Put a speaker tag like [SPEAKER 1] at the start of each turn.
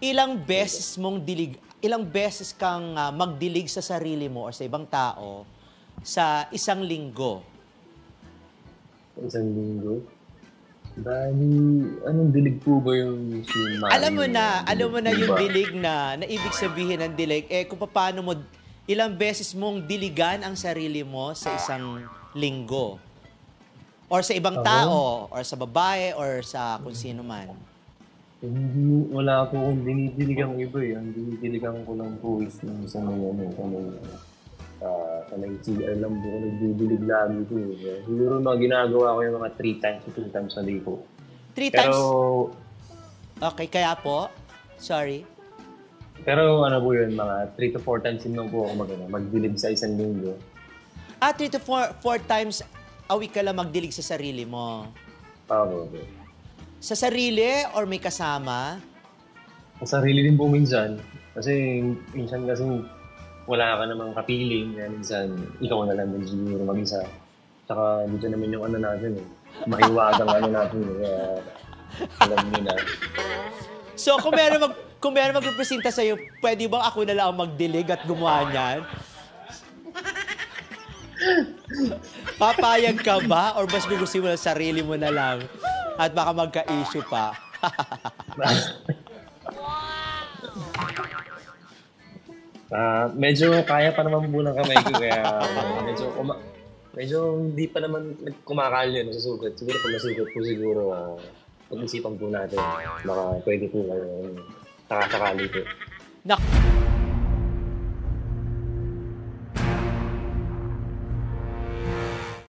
[SPEAKER 1] ilang beses kang magdilig sa sarili mo o sa ibang tao sa isang linggo?
[SPEAKER 2] Isang linggo? Bali, anong dilig po ba yung
[SPEAKER 1] Alam mo na yung dilig na ibig sabihin ng dilig, kung paano mo, ilang beses mong diligan ang sarili mo sa isang linggo? Or sa ibang tao, or sa babae, or sa kung sino man?
[SPEAKER 2] Hindi, wala po akong dinidiligang iba eh. Ang dinidiligang ko lang po is yung sa may CR lang po ko nagdidilig lagi po eh. Siguro ginagawa ko yung mga 3 times to 2 times a day po.
[SPEAKER 1] 3 times? Okay, kaya po? Sorry.
[SPEAKER 2] Pero ano po yun, mga 3 to 4 times din lang po ako magdilig sa isang linggo.
[SPEAKER 1] 3 to 4 times a week ka lang magdilig sa sarili mo?
[SPEAKER 2] Okay.
[SPEAKER 1] Sa sarili or may kasama?
[SPEAKER 2] Sa sarili din po minsan. Kasi minsan kasi wala ka namang kapiling. Kaya minsan ikaw na lang din siguro mag-isa. Tsaka dito naman yung ano natin eh. Mahiwagang ano natin eh. Kaya alam nyo na.
[SPEAKER 1] So kung meron magpipresenta sa'yo, pwede bang ako na lang magdilig at gumawa niyan? Papayag ka ba? Or mas gusto mo na sarili mo na lang? At baka magka-issue pa.
[SPEAKER 2] Medyo kaya pa naman po ng kamay ko. Kaya medyo hindi pa naman kumakal yun. Nasusugat. Siguro pag nasugat po siguro, pag-isipan po natin. Baka pwede po kayo. Sakasakali po.